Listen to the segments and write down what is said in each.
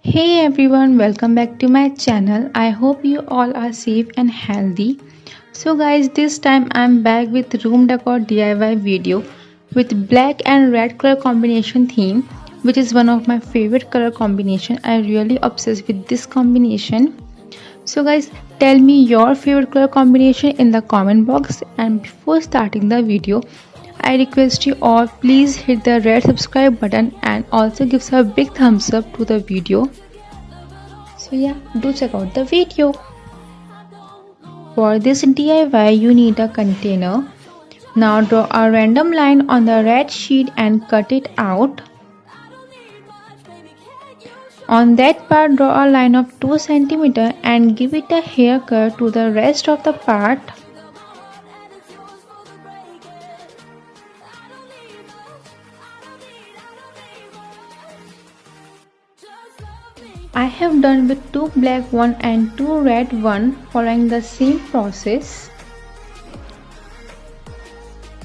Hey everyone, welcome back to my channel. I hope you all are safe and healthy. So guys, this time I'm back with room decor DIY video with black and red color combination theme, which is one of my favorite color combination. I really obsessed with this combination. So guys, tell me your favorite color combination in the comment box, and before starting the video, I request you all please hit the red subscribe button and also give a big thumbs up to the video. So yeah, do check out the video. For this DIY you need a container. Now draw a random line on the red sheet and cut it out. On that part draw a line of 2 cm and give it a haircut to the rest of the part. I have done with 2 black one and 2 red one following the same process.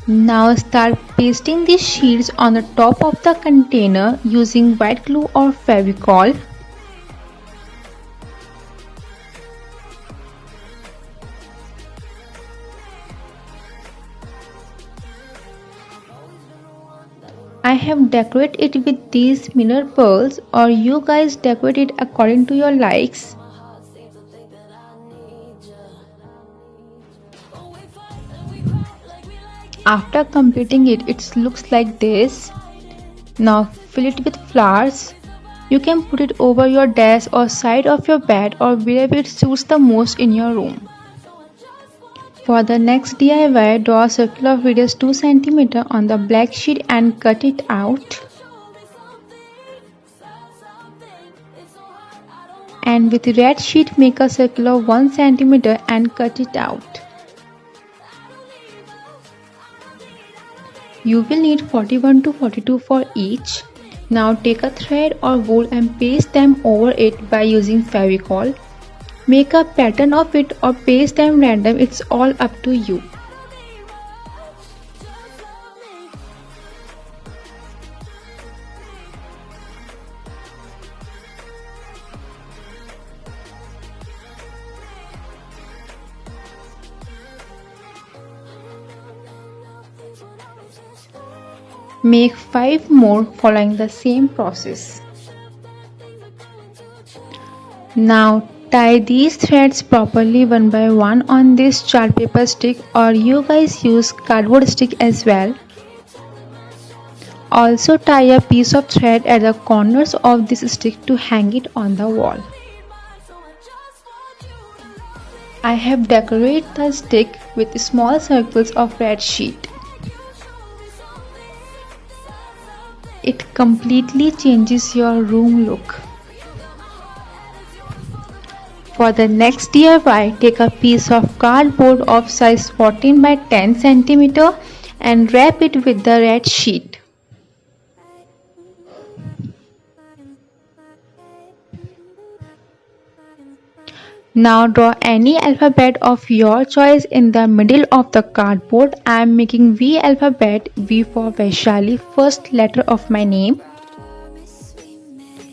Now start pasting these sheets on the top of the container using white glue or Fevicol. I have decorated it with these mirror pearls, or you guys decorate it according to your likes. After completing it, it looks like this. Now fill it with flowers. You can put it over your desk or side of your bed or wherever it suits the most in your room. For the next DIY, draw a circle of radius 2 cm on the black sheet and cut it out. And with red sheet, make a circle of 1 cm and cut it out. You will need 41 to 42 for each. Now take a thread or wool and paste them over it by using Fevicol. Make a pattern of it or paste them random, it's all up to you. Make 5 more following the same process. Now tie these threads properly one by one on this chart paper stick, or you guys use cardboard stick as well. Also tie a piece of thread at the corners of this stick to hang it on the wall. I have decorated the stick with small circles of red sheet. It completely changes your room look. For the next DIY, take a piece of cardboard of size 14 by 10 cm and wrap it with the red sheet. Now draw any alphabet of your choice in the middle of the cardboard. I am making V alphabet, V for Vaishali, first letter of my name.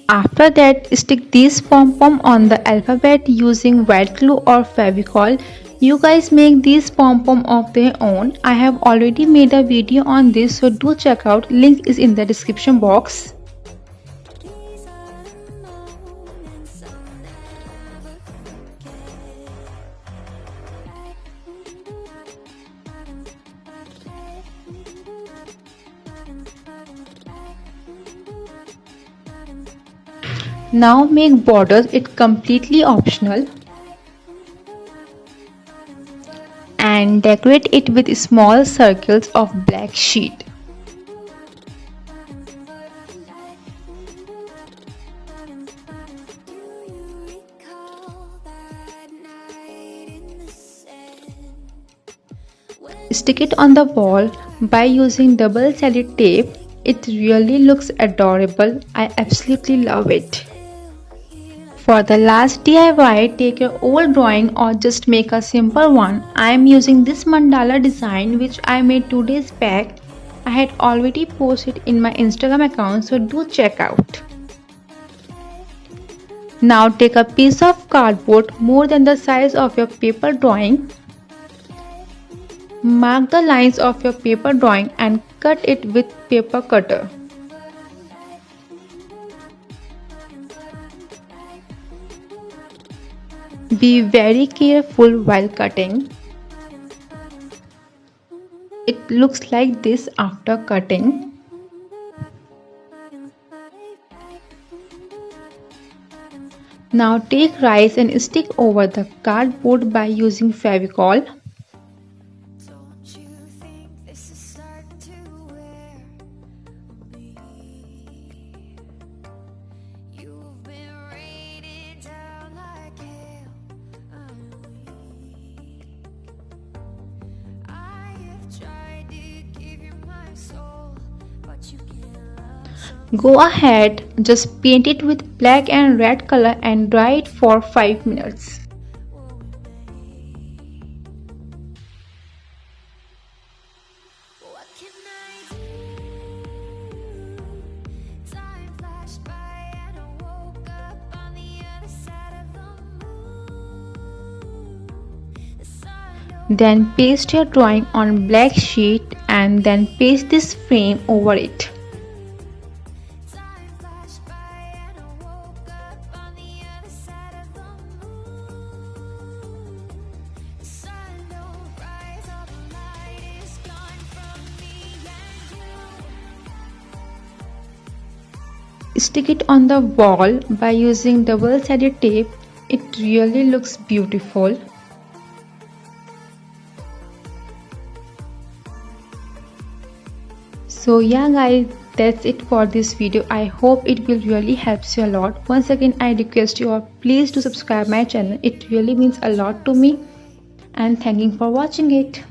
After that, stick these pom-pom on the alphabet using white glue or Fevicol. You guys make these pom-pom of their own. I have already made a video on this, so do check out. Link is in the description box. Now make borders, it's completely optional. And decorate it with small circles of black sheet. Stick it on the wall by using double-sided tape. It really looks adorable. I absolutely love it. For the last DIY, take your old drawing or just make a simple one. I am using this mandala design which I made 2 days back. I had already posted in my Instagram account, so do check out. Now take a piece of cardboard more than the size of your paper drawing. Mark the lines of your paper drawing and cut it with paper cutter. Be very careful while cutting. It looks like this after cutting. Now take rice and stick over the cardboard by using Fevicol. Go ahead, just paint it with black and red color and dry it for 5 minutes. Then paste your drawing on black sheet and then paste this frame over it. Stick it on the wall by using double-sided tape. It really looks beautiful. So yeah guys, that's it for this video. I hope it will really helps you a lot. Once again I request you all, please do subscribe my channel. It really means a lot to me, and thank you for watching it.